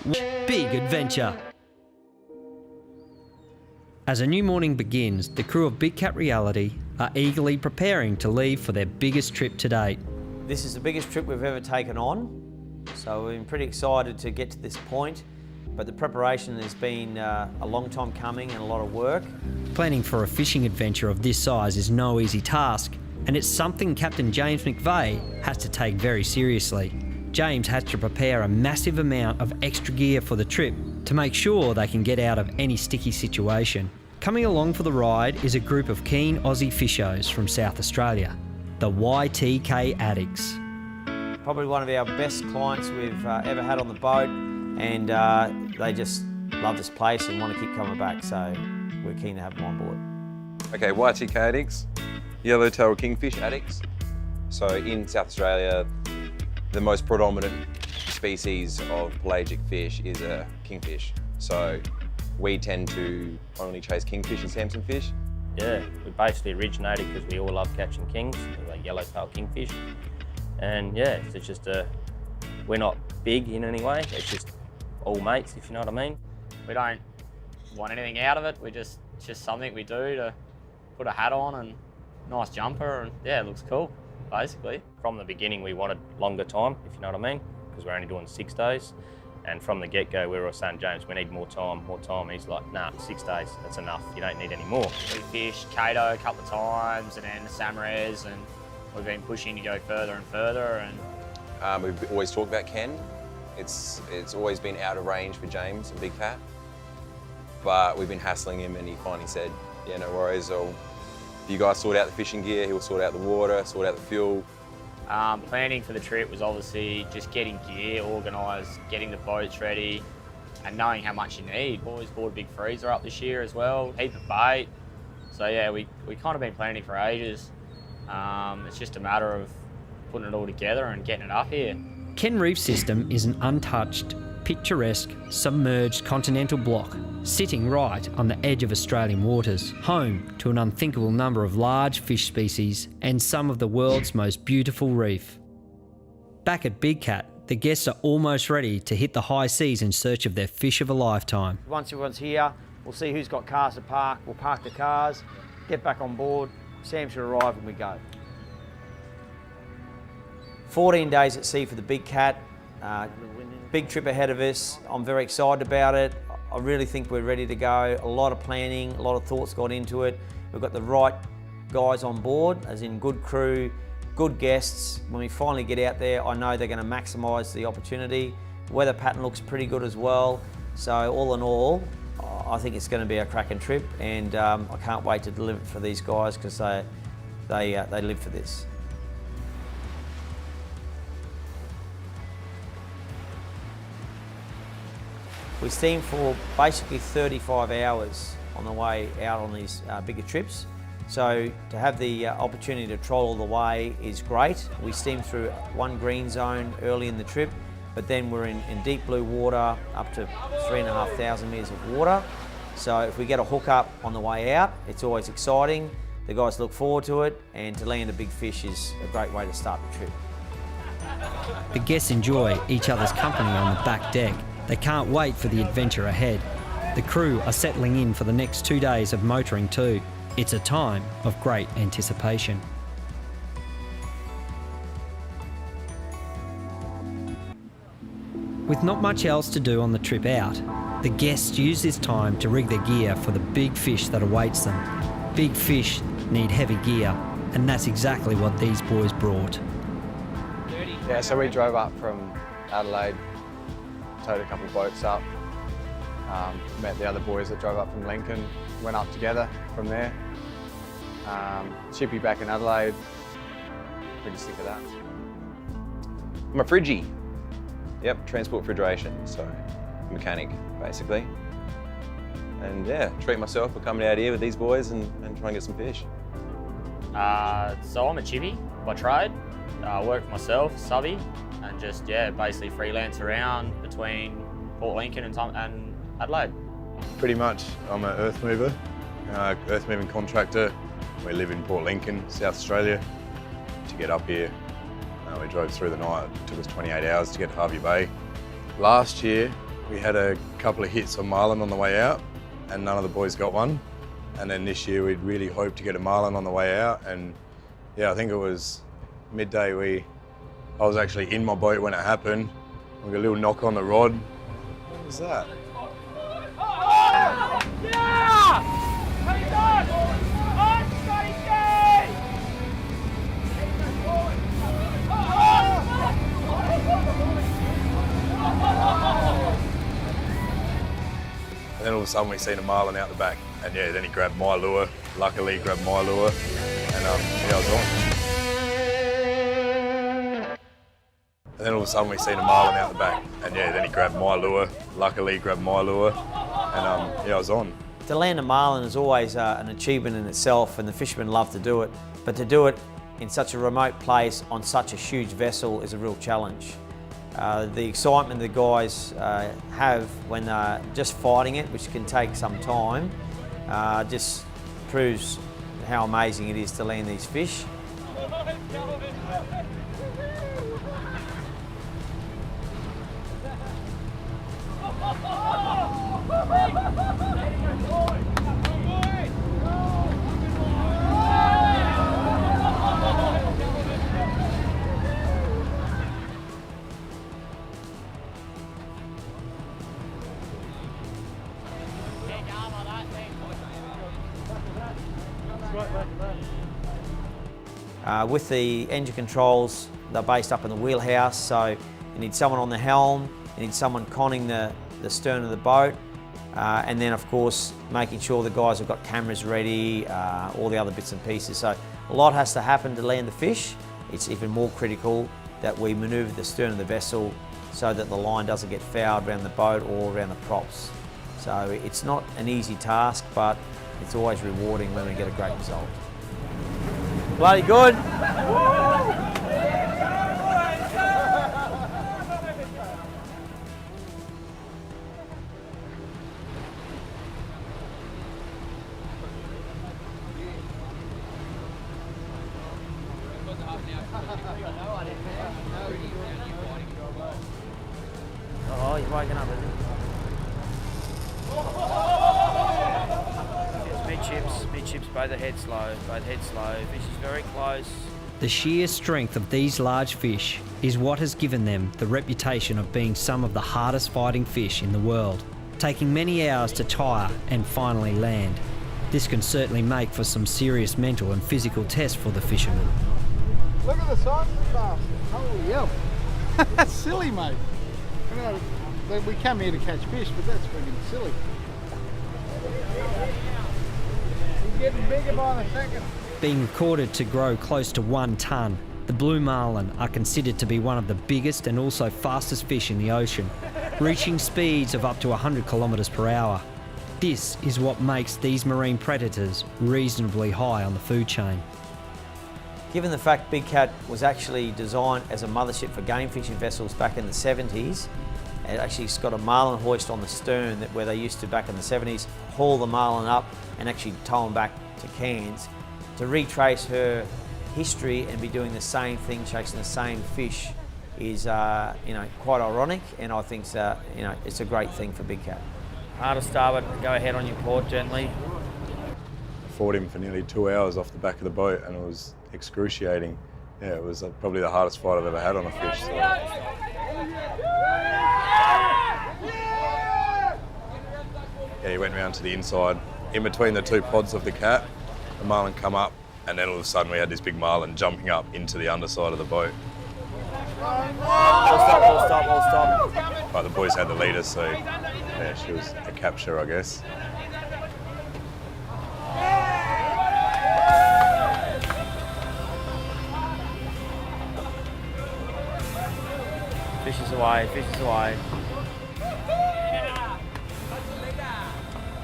Big adventure. As a new morning begins, the crew of Big Cat Reality are eagerly preparing to leave for their biggest trip to date. This is the biggest trip we've ever taken on, so we've been pretty excited to get to this point, but the preparation has been a long time coming and a lot of work. Planning for a fishing adventure of this size is no easy task, and it's something Captain James McVeigh has to take very seriously. James has to prepare a massive amount of extra gear for the trip to make sure they can get out of any sticky situation. Coming along for the ride is a group of keen Aussie fishos from South Australia, the YTK Addicts. Probably one of our best clients we've ever had on the boat, and they just love this place and want to keep coming back, so we're keen to have them on board. Okay, YTK Addicts, yellowtail kingfish addicts. So in South Australia, the most predominant species of pelagic fish is a kingfish. So we tend to only chase kingfish and Samson fish. Yeah, we basically originated because we all love catching kings, like yellowtail kingfish. And yeah, it's just we're not big in any way, it's just all mates, if you know what I mean. We don't want anything out of it, it's just something we do to put a hat on and nice jumper, and yeah, it looks cool, basically. From the beginning, we wanted longer time, if you know what I mean, because we're only doing 6 days. And from the get-go, we were saying, James, we need more time. And he's like, nah, 6 days, that's enough. You don't need any more. We fished Cato a couple of times and then the Samares, and we've been pushing to go further and further. And We've always talked about Kenn. It's always been out of range for James and Big Cat. But we've been hassling him and he finally said, yeah, no worries. You guys sort out the fishing gear, he'll sort out the water, sort out the fuel. Planning for the trip was obviously just getting gear organised, getting the boats ready, and knowing how much you need. Boys bought a big freezer up this year as well, heap of bait. So yeah, we kind of been planning for ages. It's just a matter of putting it all together and getting it up here. Kenn Reef System is an untouched, picturesque, submerged continental block sitting right on the edge of Australian waters, home to an unthinkable number of large fish species and some of the world's most beautiful reef. Back at Big Cat, the guests are almost ready to hit the high seas in search of their fish of a lifetime. Once everyone's here, we'll see who's got cars to park, we'll park the cars, get back on board, Sam should arrive and we go. 14 days at sea for the Big Cat. Big trip ahead of us. I'm very excited about it. I really think we're ready to go. A lot of planning, a lot of thoughts got into it. We've got the right guys on board, as in good crew, good guests. When we finally get out there, I know they're going to maximise the opportunity. The weather pattern looks pretty good as well. So all in all, I think it's going to be a cracking trip, and I can't wait to deliver it for these guys because they live for this. We steam for basically 35 hours on the way out on these bigger trips. So to have the opportunity to troll all the way is great. We steam through one green zone early in the trip, but then we're in deep blue water up to 3,500 metres of water. So if we get a hook up on the way out, it's always exciting. The guys look forward to it, and to land a big fish is a great way to start the trip. The guests enjoy each other's company on the back deck. They can't wait for the adventure ahead. The crew are settling in for the next 2 days of motoring too. It's a time of great anticipation. With not much else to do on the trip out, the guests use this time to rig their gear for the big fish that awaits them. Big fish need heavy gear, and that's exactly what these boys brought. Yeah, so we drove up from Adelaide, towed a couple of boats up, met the other boys that drove up from Lincoln, went up together from there. Chippy back in Adelaide, pretty sick of that. I'm a fridgie. Yep, transport refrigeration, so mechanic basically. And yeah, treat myself for coming out here with these boys and try and get some fish. So I'm a chippy by trade. I work for myself, subby, and just basically freelance around between Port Lincoln and Adelaide. Pretty much, I'm an earth mover, earth moving contractor. We live in Port Lincoln, South Australia. To get up here, we drove through the night. It took us 28 hours to get to Harvey Bay. Last year, We had a couple of hits on marlin on the way out and none of the boys got one. And then this year we'd really hoped to get a marlin on the way out, and yeah, I think it was midday I was actually in my boat when it happened. We got a little knock on the rod. What was that? And then all of a sudden we seen a marlin out the back, and yeah, then he grabbed my lure. Luckily, he grabbed my lure, and yeah, I was on. And then all of a sudden we seen a marlin out the back, and yeah, then he grabbed my lure. Luckily, he grabbed my lure, and yeah, I was on. To land a marlin is always an achievement in itself, and the fishermen love to do it. But to do it in such a remote place on such a huge vessel is a real challenge. The excitement the guys have when they're just fighting it, which can take some time, just proves how amazing it is to land these fish. With the engine controls, they're based up in the wheelhouse, so you need someone on the helm, you need someone conning the stern of the boat, and then of course making sure the guys have got cameras ready, all the other bits and pieces. So a lot has to happen to land the fish. It's even more critical that we manoeuvre the stern of the vessel so that the line doesn't get fouled around the boat or around the props. So it's not an easy task, but it's always rewarding when we get a great result. Bloody good. Oh, he's waking up, isn't he? Midships, both ahead slow, Fish is very close. The sheer strength of these large fish is what has given them the reputation of being some of the hardest fighting fish in the world, taking many hours to tire and finally land. This can certainly make for some serious mental and physical tests for the fishermen. Look at the size of the bastard. Holy hell. That's silly, mate. We come here to catch fish, but that's freaking silly. He's getting bigger by the second. Being recorded to grow close to 1 tonne, the blue marlin are considered to be one of the biggest and also fastest fish in the ocean, reaching speeds of up to 100 kilometres per hour. This is what makes these marine predators reasonably high on the food chain. Given the fact Big Cat was actually designed as a mothership for game fishing vessels back in the 70s, it actually's got a marlin hoist on the stern where they used to, back in the 70s, haul the marlin up and actually tow them back to Cairns. To retrace her history and be doing the same thing, chasing the same fish, is quite ironic, and I think it's a great thing for Big Cat. Hard to starboard, go ahead on your port gently. I fought him for nearly 2 hours off the back of the boat, and it was excruciating. Yeah, it was probably the hardest fight I've ever had on a fish. So. Yeah, he went round to the inside, in between the two pods of the cat. The marlin come up, and then all of a sudden we had this big marlin jumping up into the underside of the boat. All stop. But the boys had the leader, so yeah, she was a capture, I guess. Fish is away.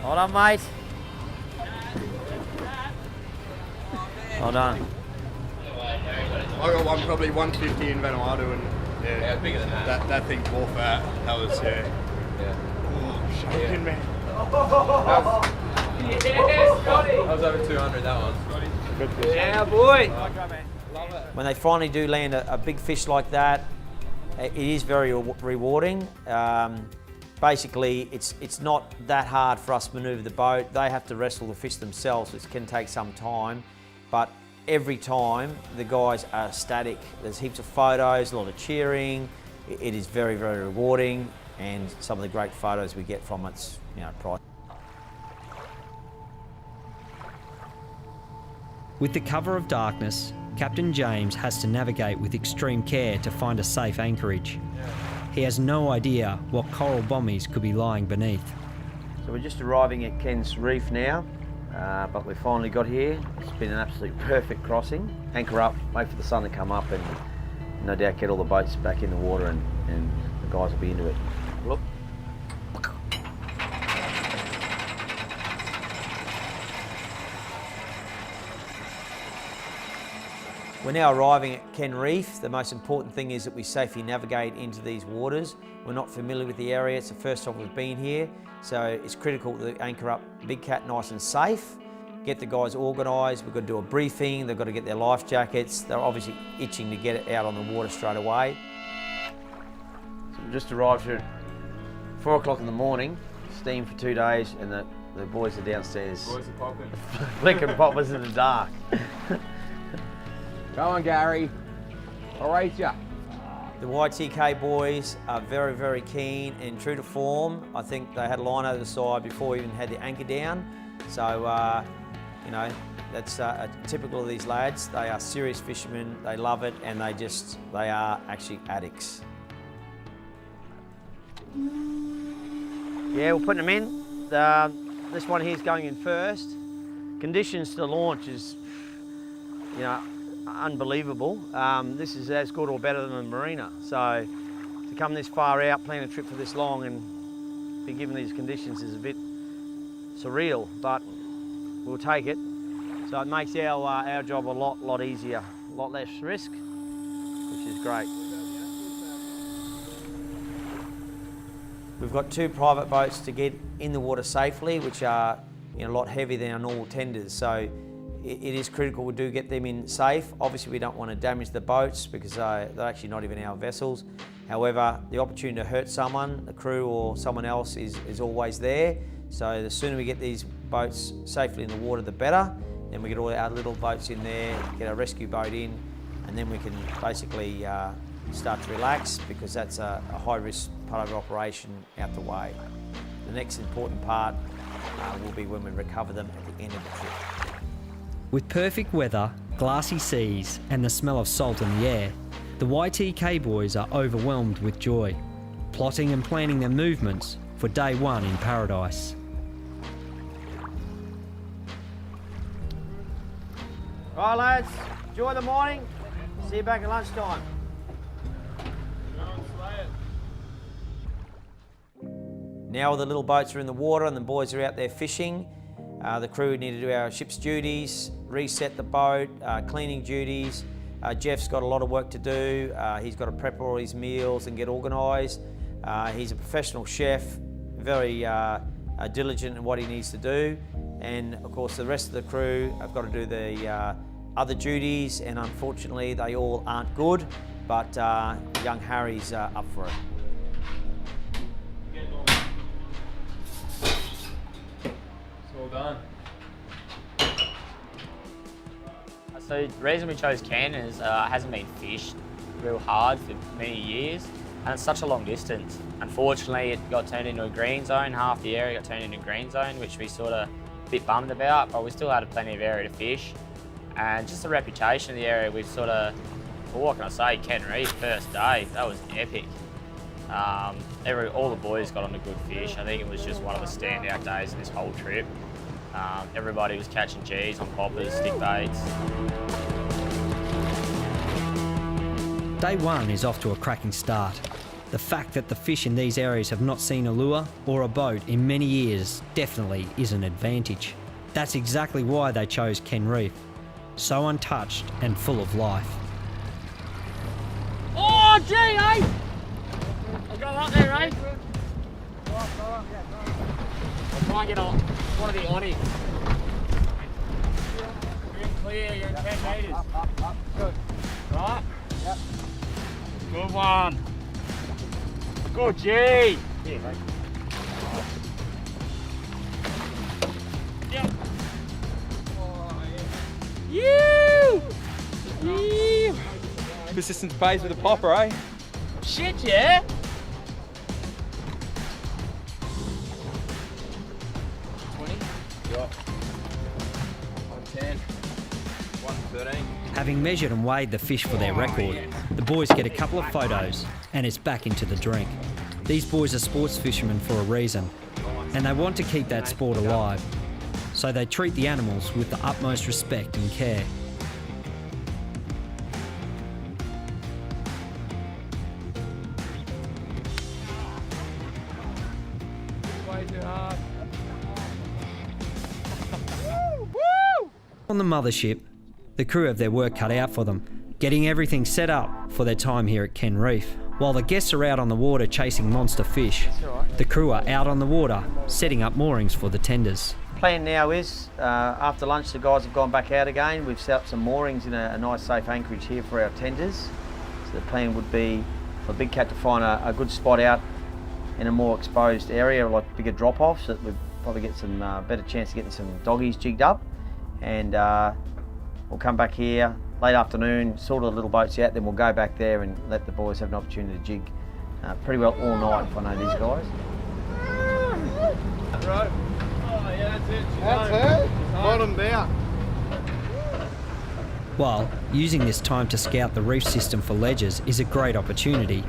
Hold on, mate. Well done. I got one probably 150 in Vanuatu, and yeah, it's bigger than that. That thing's more fat. That was Oh, I'm shaking, man. That was over 200, that one. Good fish. Yeah, boy. When they finally do land a big fish like that, it is very rewarding. basically it's not that hard for us to manoeuvre the boat. They have to wrestle the fish themselves, which can take some time, but every time the guys are ecstatic. There's heaps of photos, a lot of cheering. It is very, very rewarding, and some of the great photos we get from it's, you know, priceless. With the cover of darkness, Captain James has to navigate with extreme care to find a safe anchorage. He has no idea what coral bommies could be lying beneath. So we're just arriving at Kenn's Reef now, but we finally got here. It's been an absolute perfect crossing. Anchor up, wait for the sun to come up, and no doubt get all the boats back in the water, and the guys will be into it. Look. We're now arriving at Kenn Reef. The most important thing is that we safely navigate into these waters. We're not familiar with the area. It's the first time we've been here. So it's critical to anchor up Big Cat nice and safe, get the guys organised. We've got to do a briefing. They've got to get their life jackets. They're obviously itching to get it out on the water straight away. So we just arrived here at 4 o'clock in the morning, steamed for 2 days, and the boys are downstairs. Boys are popping. Flickering poppers in the dark. Go on, Gary. I'll race ya. The YTK boys are very, very keen and true to form. I think they had a line over the side before we even had the anchor down. So, you know, that's typical of these lads. They are serious fishermen, they love it, and they are actually addicts. Yeah, we're putting them in. This one here is going in first. Conditions to launch is, you know, unbelievable. This is as good or better than the marina. So to come this far out, plan a trip for this long and be given these conditions is a bit surreal, but we'll take it. So it makes our job a lot easier, a lot less risk, which is great. We've got 2 private boats to get in the water safely, which are, you know, a lot heavier than our normal tenders. So it is critical we do get them in safe. Obviously we don't want to damage the boats because they're actually not even our vessels. However, the opportunity to hurt someone, the crew or someone else is always there. So the sooner we get these boats safely in the water, the better. Then we get all our little boats in there, get our rescue boat in, and then we can basically start to relax because that's a high risk part of our operation out the way. The next important part will be when we recover them at the end of the trip. With perfect weather, glassy seas, and the smell of salt in the air, the YTK boys are overwhelmed with joy, plotting and planning their movements for day 1 in paradise. Right lads, enjoy the morning. See you back at lunchtime. Now all the little boats are in the water and the boys are out there fishing. The crew need to do our ship's duties, reset the boat, cleaning duties. Jeff's got a lot of work to do. He's got to prep all his meals and get organised. He's a professional chef, very diligent in what he needs to do. And of course the rest of the crew have got to do the other duties, and unfortunately they all aren't good, but young Harry's up for it. All done. So the reason we chose Kenn is it hasn't been fished real hard for many years, and it's such a long distance. Unfortunately, it got turned into a green zone. Half the area got turned into a green zone, which we sort of a bit bummed about, but we still had plenty of area to fish. And just the reputation of the area, we've sort of, well, what can I say, Kenn Reef, first day, that was epic. All the boys got on to good fish. I think it was just one of the standout days of this whole trip. Everybody was catching G's on poppers, stick baits. Day 1 is off to a cracking start. The fact that the fish in these areas have not seen a lure or a boat in many years definitely is an advantage. That's exactly why they chose Kenn Reef. So untouched and full of life. Oh, gee, eh? I'll go up there, eh? I'll try and get on one of the oddies. You're in clear, you're in 10 metres. Up. Good. Right? Yep. Good one. Good, gee. Here, mate. Persistence pays with a popper, eh? Shit, yeah. 20. Yup. 110. 113. Having measured and weighed the fish for their record, the boys get a couple of photos and it's back into the drink. These boys are sports fishermen for a reason, and they want to keep that sport alive, so they treat the animals with the utmost respect and care. On the mothership, the crew have their work cut out for them, getting everything set up for their time here at Kenn Reef. While the guests are out on the water chasing monster fish, the crew are out on the water setting up moorings for the tenders. Plan now is, after lunch the guys have gone back out again. We've set up some moorings in a nice safe anchorage here for our tenders. So the plan would be for the big cat to find a good spot out in a more exposed area, like bigger drop-offs, that we'd probably get some better chance of getting some doggies jigged up. And we'll come back here late afternoon, sort of the little boats out, then we'll go back there and let the boys have an opportunity to jig pretty well all night, if I know these guys. Right. Oh yeah, that's it. That's her. Bottomed out. While using this time to scout the reef system for ledges is a great opportunity,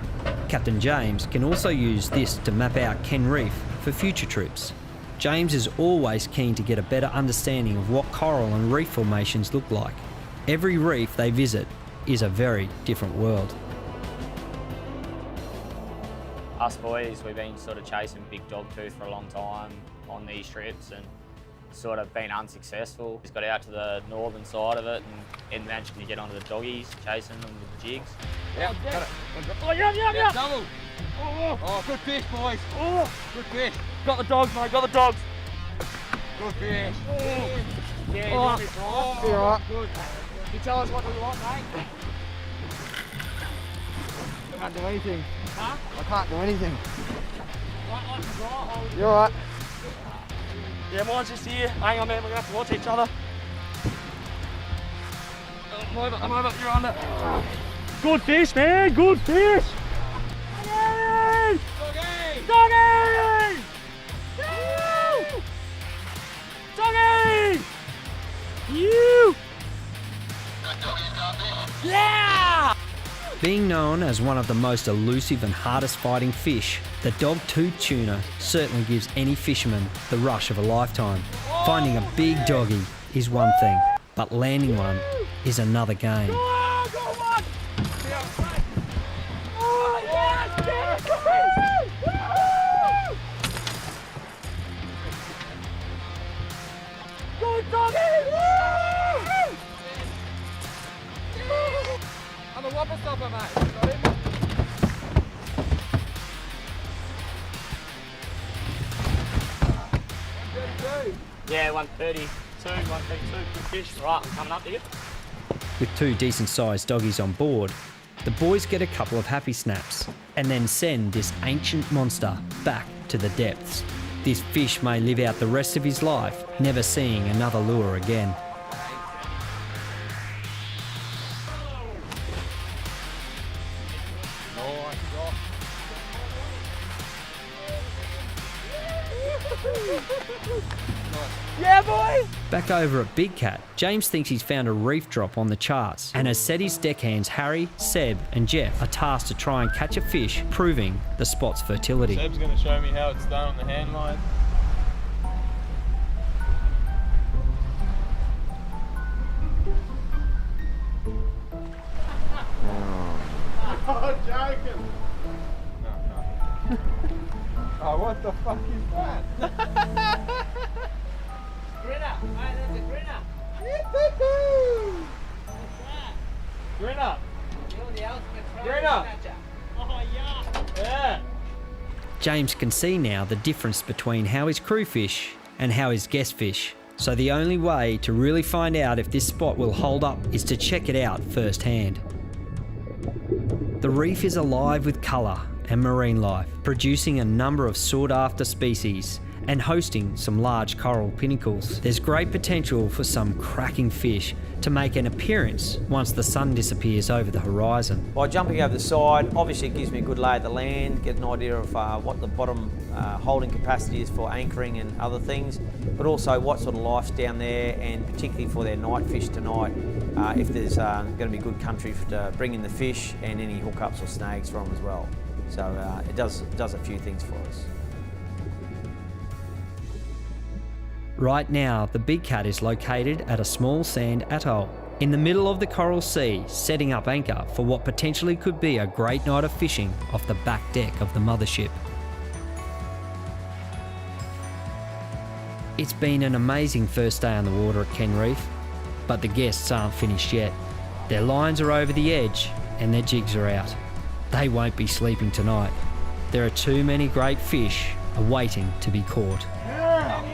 Captain James can also use this to map out Kenn Reef for future trips. James is always keen to get a better understanding of what coral and reef formations look like. Every reef they visit is a very different world. Us boys, we've been sort of chasing big dogtooth for a long time on these trips and sort of been unsuccessful. Just got out to the northern side of it and managed to get onto the doggies, chasing them with the jigs. Yeah, got it. Oh, yeah. Double. Oh, good fish, boys. Oh, Good fish. got the dogs, mate, got the dogs. Good fish. Yeah, Oh. this Oh, You're right. good. You tell us what we want, mate. I can't do anything. Huh? I can't do anything. Right, like the draw, hold it. You're right. Yeah, mine's just here. Hang on, man, we're gonna have to watch each other. I'm over, you're under. Good fish, man, good fish! Doggy! Doggy! Woo! Doggy! You! Yeah! Being known as one of the most elusive and hardest fighting fish, the dog-toothed tuna certainly gives any fisherman the rush of a lifetime. Finding a big doggy is one thing, but landing one is another game. Oh, go on! Oh, yes! Yes! Woo! Good doggy! Woo! I'm a whopper stopper, mate. Got him? Yeah, 132, 132, good fish. Right, I'm coming up here. With two decent-sized doggies on board, the boys get a couple of happy snaps and then send this ancient monster back to the depths. This fish may live out the rest of his life, never seeing another lure again. Yeah, boys! Back over at Big Cat, James thinks he's found a reef drop on the charts and has set his deckhands Harry, Seb and Jeff are tasked to try and catch a fish, proving the spot's fertility. Seb's going to show me how it's done on the hand line. Oh, joking. No. Oh, what the fuck is that? Grinner! Mate, that's a grinner! Grinner! You're the ultimate Grinner! Oh, yeah! Yeah! James can see now the difference between how his crew fish and how his guest fish. So the only way to really find out if this spot will hold up is to check it out firsthand. The reef is alive with colour and marine life, producing a number of sought-after species and hosting some large coral pinnacles. There's great potential for some cracking fish to make an appearance once the sun disappears over the horizon. By jumping over the side, obviously it gives me a good lay of the land, get an idea of what the bottom holding capacity is for anchoring and other things, but also what sort of life's down there, and particularly for their night fish tonight, if there's going to be good country to bring in the fish and any hookups or snags from as well. So it does a few things for us. Right now, the Big Cat is located at a small sand atoll in the middle of the Coral Sea, setting up anchor for what potentially could be a great night of fishing off the back deck of the mothership. It's been an amazing first day on the water at Kenn Reef, but the guests aren't finished yet. Their lines are over the edge and their jigs are out. They won't be sleeping tonight. There are too many great fish awaiting to be caught. Yeah!